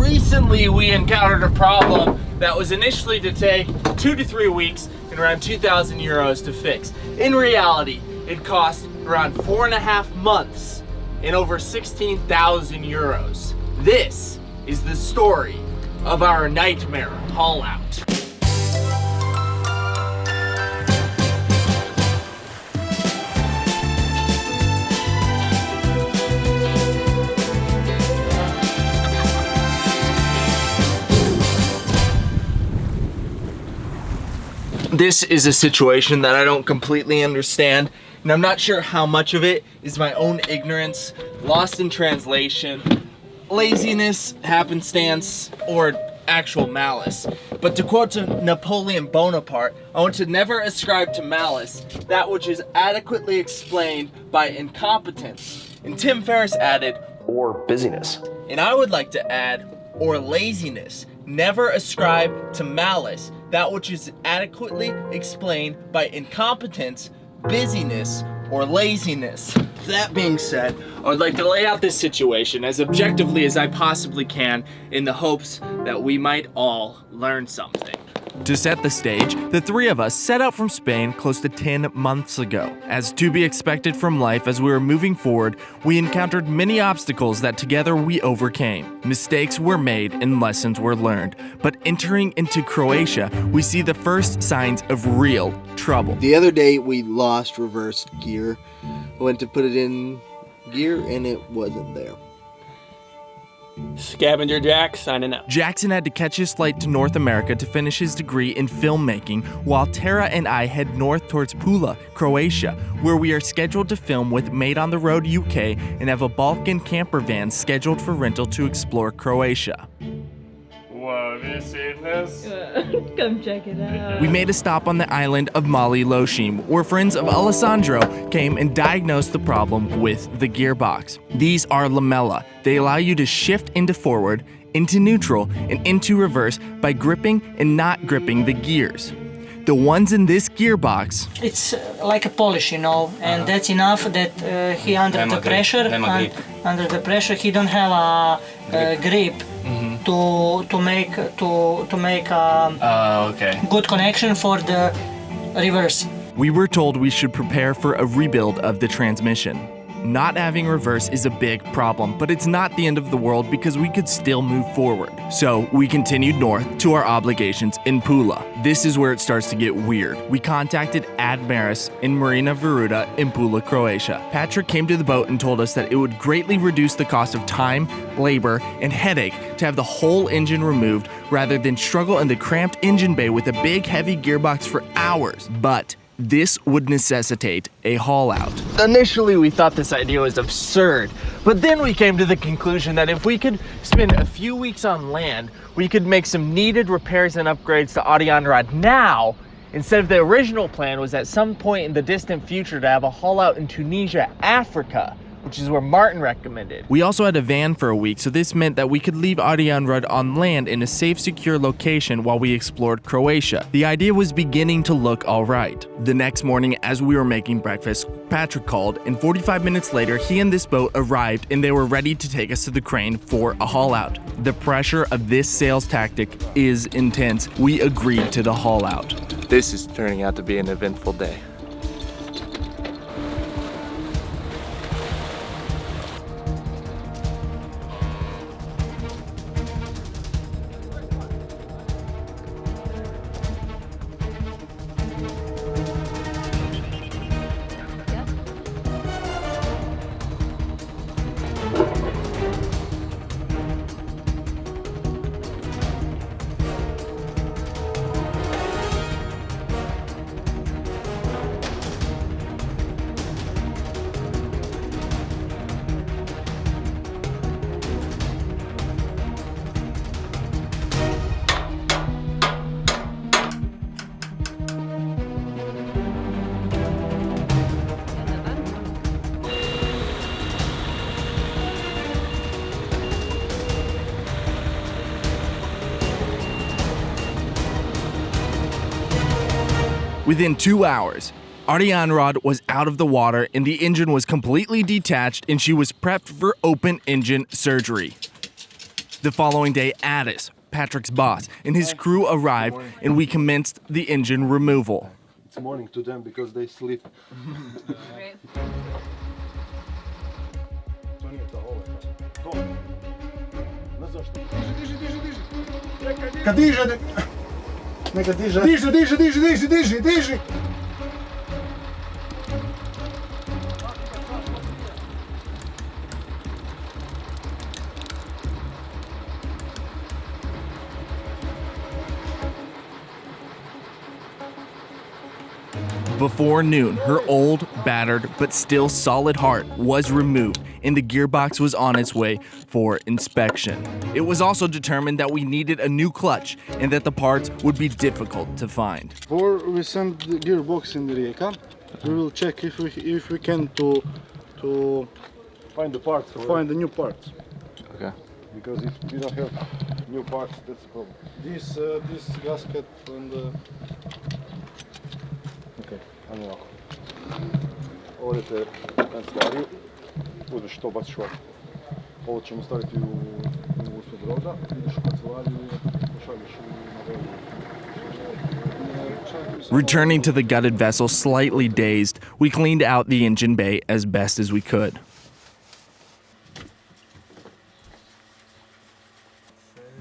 recently we encountered a problem that was initially to take 2 to 3 weeks and around 2,000 euros to fix. In reality, it cost around 4.5 months and over 16,000 euros. This is the story of our nightmare haul out. This is a situation that I don't completely understand, and I'm not sure how much of it is my own ignorance, lost in translation, laziness, happenstance, or actual malice. But to quote Napoleon Bonaparte, I want to never ascribe to malice that which is adequately explained by incompetence. And Tim Ferriss added, or busyness. And I would like to add, or laziness. Never ascribe to malice that which is adequately explained by incompetence, busyness, or laziness. That being said, I would like to lay out this situation as objectively as I possibly can in the hopes that we might all learn something. To set the stage, the three of us set out from Spain close to 10 months ago. As to be expected from life as we were moving forward, we encountered many obstacles that together we overcame. Mistakes were made and lessons were learned. But entering into Croatia, we see the first signs of real trouble. The other day we lost reverse gear. I went to put it in gear and it wasn't there. Scavenger Jack signing out. Jackson had to catch his flight to North America to finish his degree in filmmaking, while Tara and I head north towards Pula, Croatia, where we are scheduled to film with Made on the Road UK and have a Balkan camper van scheduled for rental to explore Croatia. Whoa, have you seen this? Come check it out. We made a stop on the island of Mali Loshim, where friends of Alessandro came and diagnosed the problem with the gearbox. These are lamella. They allow you to shift into forward, into neutral, and into reverse by gripping and not gripping the gears. The ones in this gearbox, it's like a polish, and that's enough that he under the pressure he don't have a grip to make a good connection for the reverse. We were told we should prepare for a rebuild of the transmission. Not having reverse is a big problem, but it's not the end of the world because we could still move forward. So we continued north to our obligations in Pula. This is where it starts to get weird. We contacted Admaris in Marina Veruta in Pula, Croatia. Patrick came to the boat and told us that it would greatly reduce the cost of time, labor, and headache to have the whole engine removed rather than struggle in the cramped engine bay with a big heavy gearbox for hours. But this would necessitate a haul out. Initially, we thought this idea was absurd, but then we came to the conclusion that if we could spend a few weeks on land, we could make some needed repairs and upgrades to Adianrad now, instead of the original plan was at some point in the distant future to have a haul out in Tunisia, Africa, which is where Martin recommended. We also had a van for a week, so this meant that we could leave Adianrad on land in a safe, secure location while we explored Croatia. The idea was beginning to look alright. The next morning, as we were making breakfast, Patrick called, and 45 minutes later, he and this boat arrived and they were ready to take us to the crane for a haul out. The pressure of this sales tactic is intense. We agreed to the haul out. This is turning out to be an eventful day. Within 2 hours, Adianrad was out of the water and the engine was completely detached and she was prepped for open engine surgery. The following day, Addis, Patrick's boss, and his crew arrived, and we commenced the engine removal. It's morning to them because they sleep. Diži! Before noon, her old, battered, but still solid heart was removed, and the gearbox was on its way for inspection. It was also determined that we needed a new clutch and that the parts would be difficult to find. Before we send the gearbox in the Rijeka, we will check if we can to find the parts, find the new parts. Okay. Because if we don't have new parts, that's the problem. This gasket and okay, ajmo ovako. Odete u kancelariju, uzmeš to, baciš ovako. Ovo ćemo staviti u broda, ideš u kancelariju i pošalješ na brodu. Returning to the gutted vessel slightly dazed, we cleaned out the engine bay as best as we could.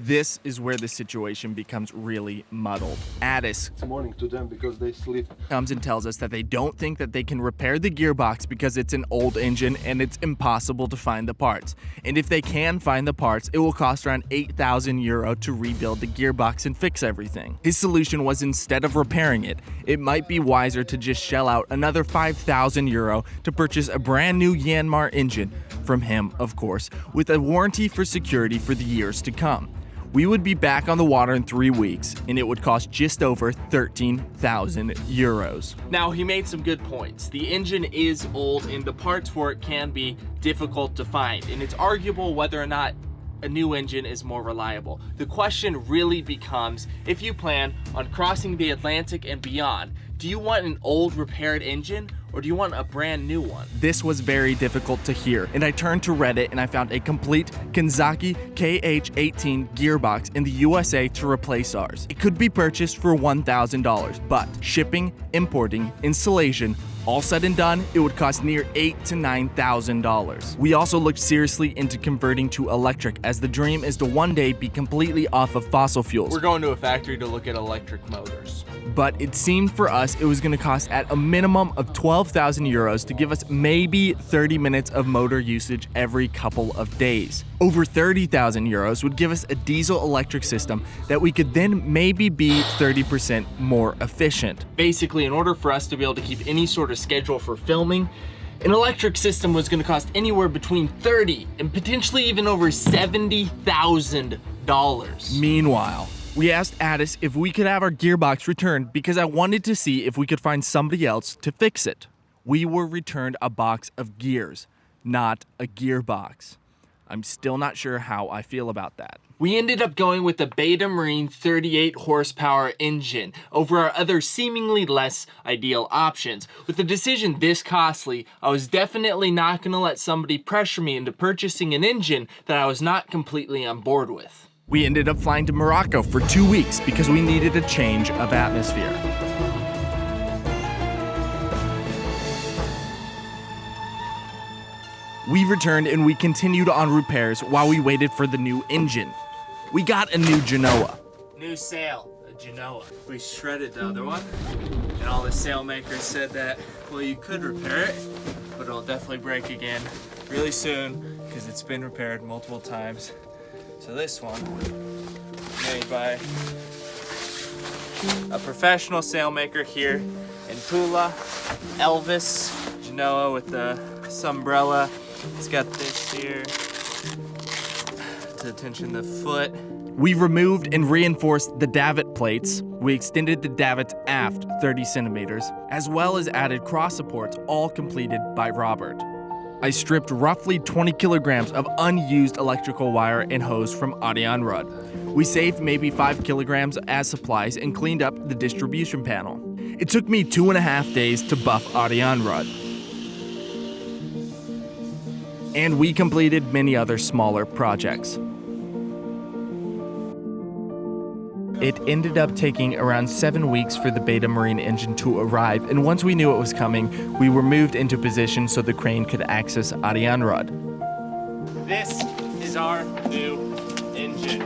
This is where the situation becomes really muddled. Addis It's morning to them because they sleep. comes and tells us that they don't think that they can repair the gearbox because it's an old engine and it's impossible to find the parts. And if they can find the parts, it will cost around 8,000 euro to rebuild the gearbox and fix everything. His solution was, instead of repairing it, it might be wiser to just shell out another 5,000 euro to purchase a brand new Yanmar engine, from him, of course, with a warranty for security for the years to come. We would be back on the water in 3 weeks, and it would cost just over 13,000 euros. Now, he made some good points. The engine is old, and the parts for it can be difficult to find, and it's arguable whether or not a new engine is more reliable. The question really becomes, if you plan on crossing the Atlantic and beyond, do you want an old repaired engine, or do you want a brand new one? This was very difficult to hear, and I turned to Reddit and I found a complete Kanzaki KH18 gearbox in the USA to replace ours. It could be purchased for $1,000, but shipping, importing, installation, all said and done, it would cost near $8,000 to $9,000. We also looked seriously into converting to electric, as the dream is to one day be completely off of fossil fuels. We're going to a factory to look at electric motors. But it seemed for us it was going to cost at a minimum of 12,000 euros to give us maybe 30 minutes of motor usage every couple of days. Over 30,000 euros would give us a diesel electric system that we could then maybe be 30% more efficient. Basically, in order for us to be able to keep any sort of schedule for filming, an electric system was going to cost anywhere between $30,000 and potentially even over $70,000. Meanwhile, we asked Addis if we could have our gearbox returned because I wanted to see if we could find somebody else to fix it. We were returned a box of gears, not a gearbox. I'm still not sure how I feel about that. We ended up going with the Beta Marine 38 horsepower engine over our other seemingly less ideal options. With a decision this costly, I was definitely not going to let somebody pressure me into purchasing an engine that I was not completely on board with. We ended up flying to Morocco for 2 weeks because we needed a change of atmosphere. We returned and we continued on repairs while we waited for the new engine. We got a new Genoa. New sail, a Genoa. We shredded the other one, and all the sail makers said that, well, you could repair it, but it'll definitely break again really soon because it's been repaired multiple times. So this one, made by a professional sailmaker here in Pula, Elvis Genoa with the umbrella. It's got this here to tension the foot. We removed and reinforced the davit plates. We extended the davits aft 30 centimeters, as well as added cross supports, all completed by Robert. I stripped roughly 20 kilograms of unused electrical wire and hose from Arianrud. We saved maybe 5 kilograms as supplies and cleaned up the distribution panel. It took me 2.5 days to buff Arianrud. And we completed many other smaller projects. It ended up taking around 7 weeks for the Beta Marine engine to arrive, and once we knew it was coming, we were moved into position so the crane could access Arianrod. This is our new engine.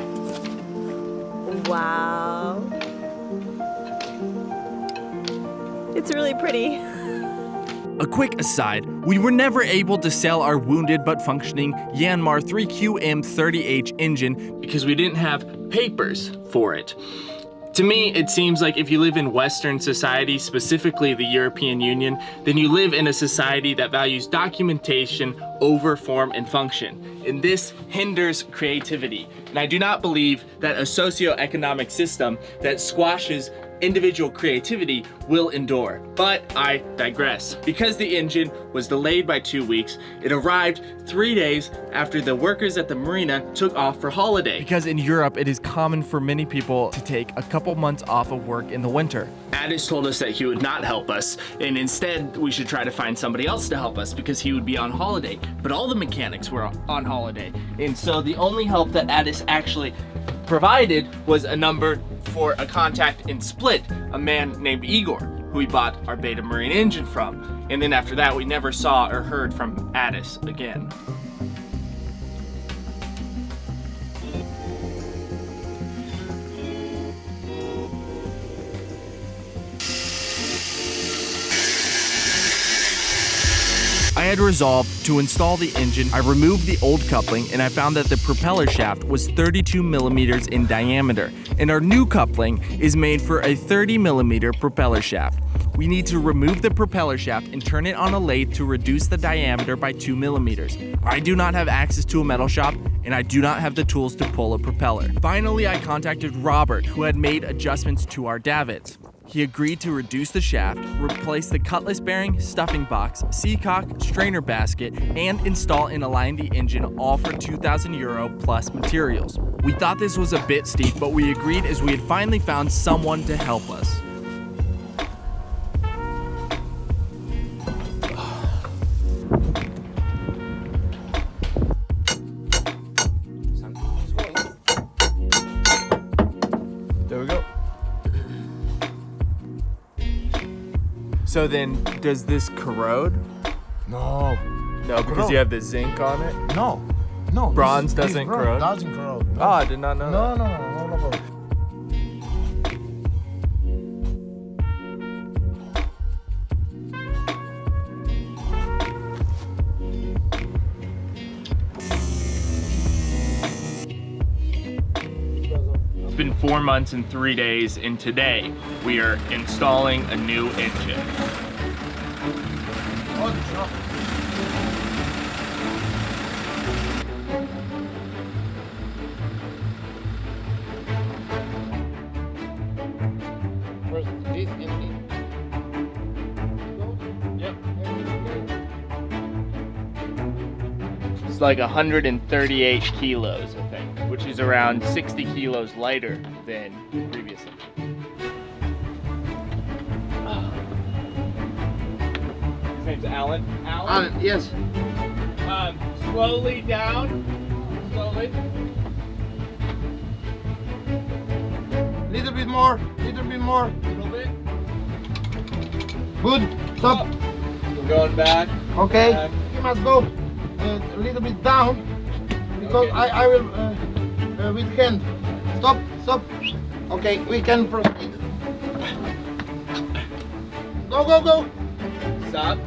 Wow. It's really pretty. A quick aside, we were never able to sell our wounded but functioning Yanmar 3QM30H engine because we didn't have papers for it. To me, it seems like if you live in Western society, specifically the European Union, then you live in a society that values documentation over form and function. And this hinders creativity. And I do not believe that a socioeconomic system that squashes individual creativity will endure. But I digress. Because the engine was delayed by 2 weeks, it arrived 3 days after the workers at the marina took off for holiday. Because in Europe, it is common for many people to take a couple months off of work in the winter. Addis told us that he would not help us, and instead we should try to find somebody else to help us because he would be on holiday. But all the mechanics were on holiday. And so the only help that Addis actually provided was a number for a contact in Split, a man named Igor, who we bought our Beta Marine engine from. And then after that, we never saw or heard from Addis again. I had resolved to install the engine. I removed the old coupling and I found that the propeller shaft was 32 millimeters in diameter, and our new coupling is made for a 30 millimeter propeller shaft. We need to remove the propeller shaft and turn it on a lathe to reduce the diameter by 2 millimeters. I do not have access to a metal shop, and I do not have the tools to pull a propeller. Finally, I contacted Robert, who had made adjustments to our davits. He agreed to reduce the shaft, replace the cutlass bearing, stuffing box, seacock, strainer basket, and install and align the engine, all for €2,000 plus materials. We thought this was a bit steep, but we agreed as we had finally found someone to help us. There we go. So then, does this corrode? No. No, because you have the zinc on it? No. No. Bronze doesn't corrode? Doesn't corrode. Oh, I did not know that. No problem. It's been 4 months and 3 days, and today we are installing a new engine. It's like 138 kilos, I think, which is around 60 kilos lighter than previously. His name's Alan. Alan, yes. Slowly down. Slowly. Little bit more. Little bit more. Little bit. Good. Stop. We're going back. Okay. Back. You must go a little bit down because Okay. I will with hand. Stop. Stop. Okay, we can proceed. Go, go, go. Stop.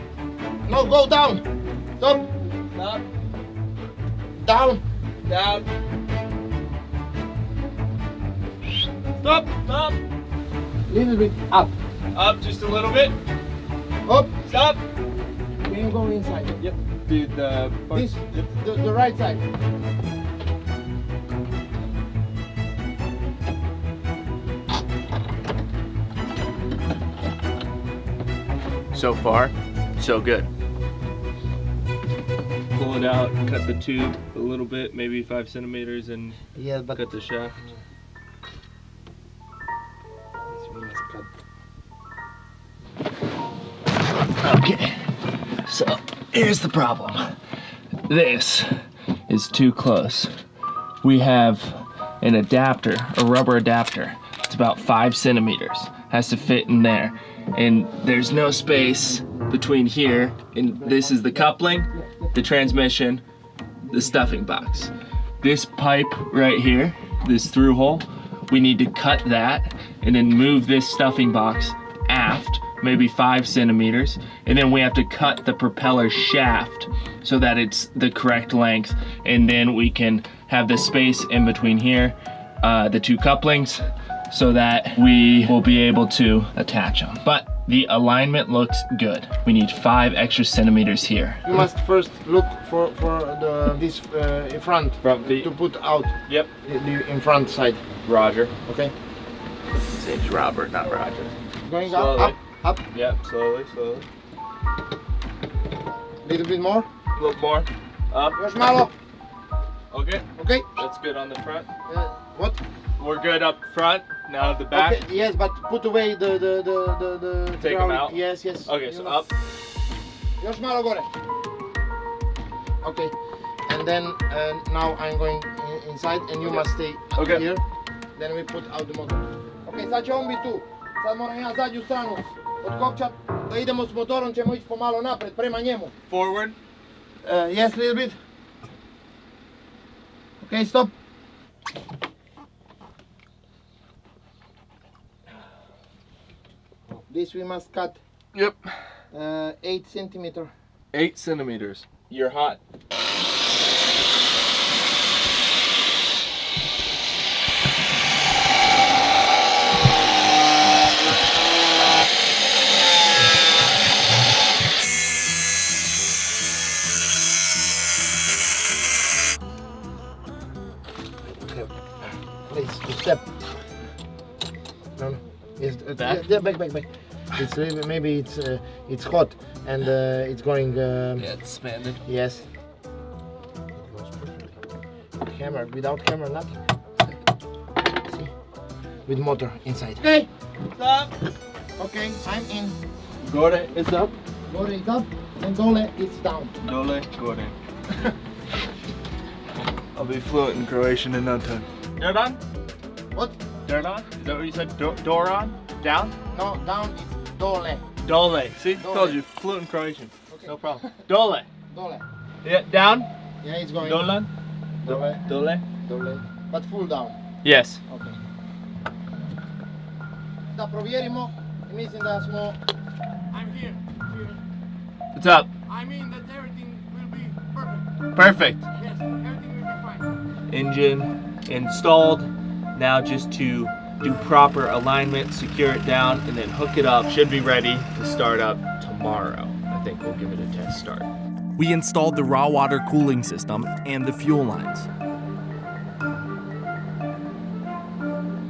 No, go down. Stop. Stop. Down. Down. Stop. Stop. Little bit up. Up just a little bit. Up. Stop. Can you go inside? Yep. Dude, the This, the right side. So far, so good. Pull it out, cut the tube a little bit, maybe 5 centimeters, and Yeah, but cut the shaft. Okay, so here's the problem. This is too close. We have an adapter, a rubber adapter, about 5 centimeters. Has to fit in there. And there's no space between here, and this is the coupling, the transmission, the stuffing box. This pipe right here, this through hole, we need to cut that and then move this stuffing box aft, maybe 5 centimeters, and then we have to cut the propeller shaft so that it's the correct length, and then we can have the space in between here, the 2 couplings, so that we will be able to attach them. But the alignment looks good. We need 5 extra centimeters here. You must first look for this in front to put out. Yep. The in front side. Roger. Okay. His name's Robert, not Roger. Going Slowly. up. Yep, slowly. Little bit more. A little more. Up. Još malo. Okay. Okay. That's good on the front. What? We're good up front. Now the back. Okay. Yes, but put away the Take them out? Yes. Okay, so up. Još malo gore. Okay. And then now I'm going inside, and you must stay here. Then we put out the motor. Okay, sad će on biti tu. Sad moram ja zadnju stranu otkopčat da idemo s motorom, ćemo ići pomalo napred prema njemu. Forward. Yes, a little bit. Okay, stop. This we must cut. Yep. 8 centimeter. 8 centimeters. You're hot. Please, step. No. Yes, Back? Yeah, back. It's really, maybe it's hot and it's going. Yeah, it's expanded. Yes. Hammer, without hammer, nothing. See, with motor inside. Okay. Stop. Okay, I'm in. Gore is up. Gore is up and Dole is down. Dole, Gore. I'll be fluent in Croatian in no time. Doron? What? Doron? Is that what you said? Doron? Down? No, down is Dole. Dole. See? Dole. Told you. Fluent in Croatian. Okay. No problem. Dole. Dole. Yeah, down? Yeah, it's going. Dolan? Dole. Dole? Dole. But full down. Yes. Okay. Da provjerimo. Mislim da smo. I'm here. What's up? I mean that everything will be perfect. Perfect. Yes, everything will be fine. Engine installed. Now just to do proper alignment, secure it down, and then hook it up. Should be ready to start up tomorrow. I think we'll give it a test start. We installed the raw water cooling system and the fuel lines.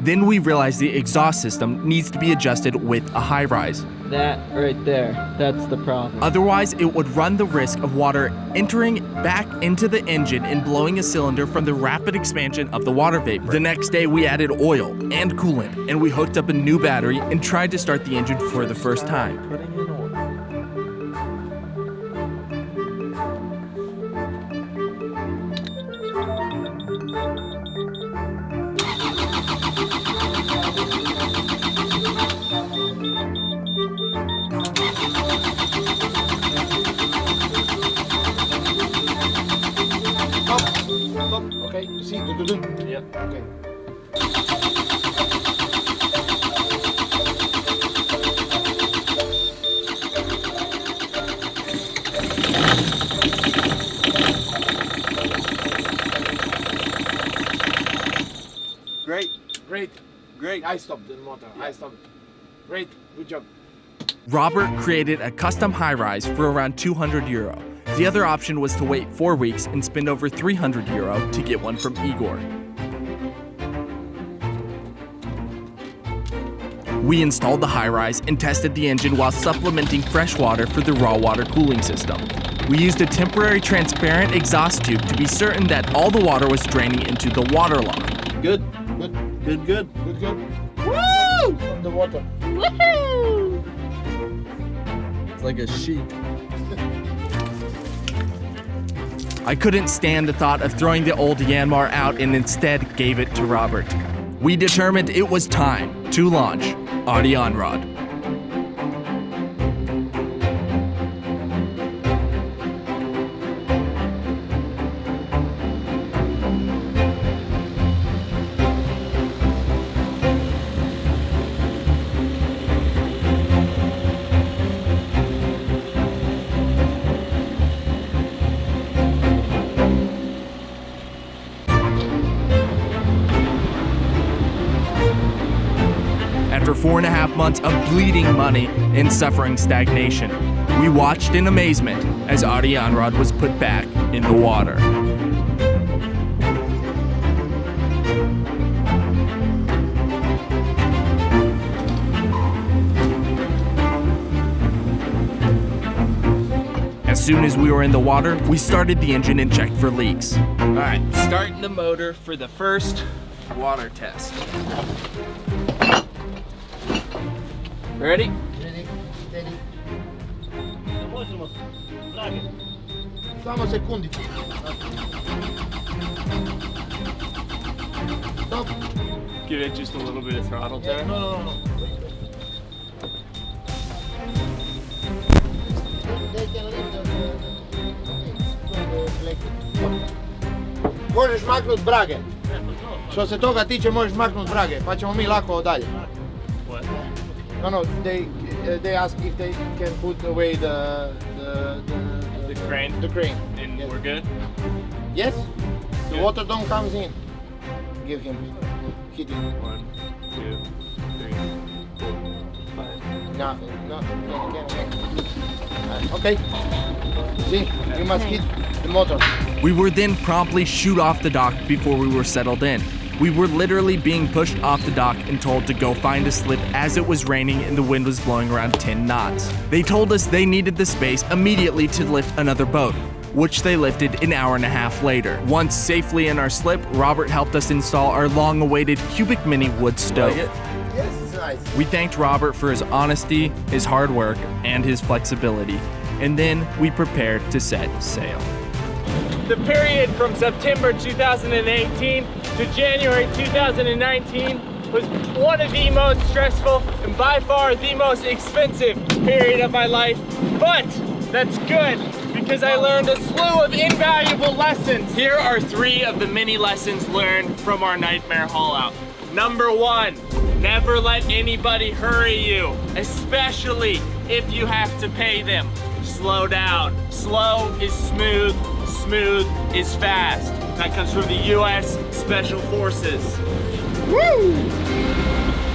Then we realized the exhaust system needs to be adjusted with a high rise. That right there, that's the problem. Otherwise, it would run the risk of water entering back into the engine and blowing a cylinder from the rapid expansion of the water vapor. The next day, we added oil and coolant, and we hooked up a new battery and tried to start the engine for the first time. Stop. Okay, you see, do. Yep. Okay. Great. I stopped the motor. I stopped. Great. Good job. Robert created a custom high-rise for around €200. The other option was to wait 4 weeks and spend over €300 to get one from Igor. We installed the high-rise and tested the engine while supplementing fresh water for the raw water cooling system. We used a temporary transparent exhaust tube to be certain that all the water was draining into the water line. Good. Good. Woo! From the water. Woohoo! It's like a sheep. I couldn't stand the thought of throwing the old Yanmar out and instead gave it to Robert. we determined it was time to launch Aventura. After 4.5 months of bleeding money and suffering stagnation, we watched in amazement as Aventura was put back in the water. As soon as we were in the water, we started the engine and checked for leaks. All right, starting the motor for the first water test. Ready? Ready, steady. Samo sekundicu. Stop. Give it just a little bit of throttle there. No. They can leave the možeš maknut brage. Što se toga tiče možeš maknut brage, pa ćemo mi lako dalje. No, they ask if they can put away the crane. The crane. And yes. We're good? Yes. The Good. water don't comes in. Give him. Hit him. 1, 2, 3, 4, 5. No. Again. Okay. See, you must hit the motor. We were then promptly shoot off the dock before we were settled in. We were literally being pushed off the dock and told to go find a slip as it was raining and the wind was blowing around 10 knots. They told us they needed the space immediately to lift another boat, which they lifted an hour and a half later. Once safely in our slip, Robert helped us install our long-awaited cubic mini wood stove. Yes, it's nice. We thanked Robert for his honesty, his hard work, and his flexibility, and then we prepared to set sail. The period from September 2018 to January 2019 was one of the most stressful and by far the most expensive period of my life. But that's good because I learned a slew of invaluable lessons. Here are 3 of the many lessons learned from our nightmare haul out. Number 1, never let anybody hurry you, especially if you have to pay them. Slow down. Slow is smooth. Smooth is fast. That comes from the US Special Forces. Woo!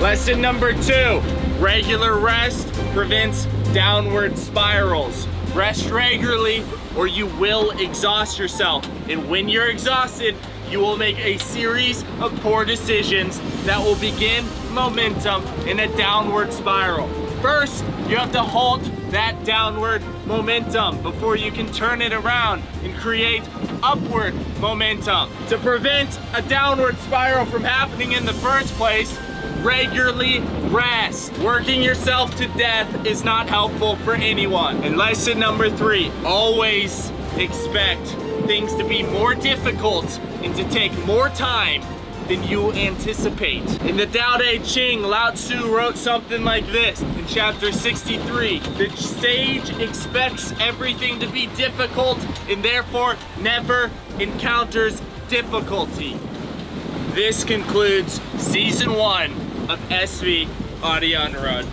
Lesson number 2, regular rest prevents downward spirals. Rest regularly or you will exhaust yourself. And when you're exhausted, you will make a series of poor decisions that will begin momentum in a downward spiral. First, you have to halt that downward momentum before you can turn it around and create upward momentum. To prevent a downward spiral from happening in the first place, regularly rest. Working yourself to death is not helpful for anyone. And lesson number 3, always expect things to be more difficult and to take more time than you anticipate. In the Tao Te Ching, Lao Tzu wrote something like this in chapter 63. The sage expects everything to be difficult and therefore never encounters difficulty. This concludes season 1 of SV Aventura.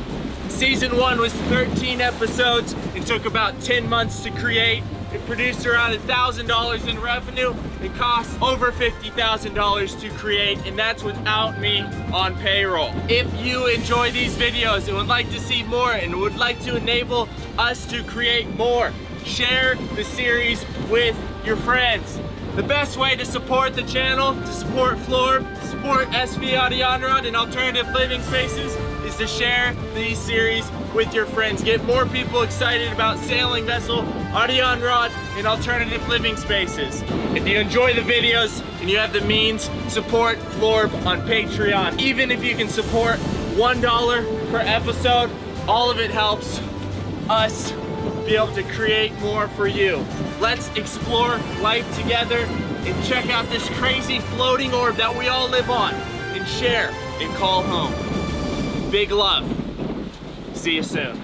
Season 1 was 13 episodes and took about 10 months to create. It produced around $1,000 in revenue. It cost over $50,000 to create, and that's without me on payroll. If you enjoy these videos and would like to see more and would like to enable us to create more, share the series with your friends. The best way to support the channel, to support Flooaw, support SV Aventura and alternative living spaces is to share these series with your friends. Get more people excited about sailing vessel, Aventura, and alternative living spaces. If you enjoy the videos and you have the means, support Flooaw on Patreon. Even if you can support $1 per episode, all of it helps us be able to create more for you. Let's explore life together and check out this crazy floating orb that we all live on. and share and call home. Big love. See you soon.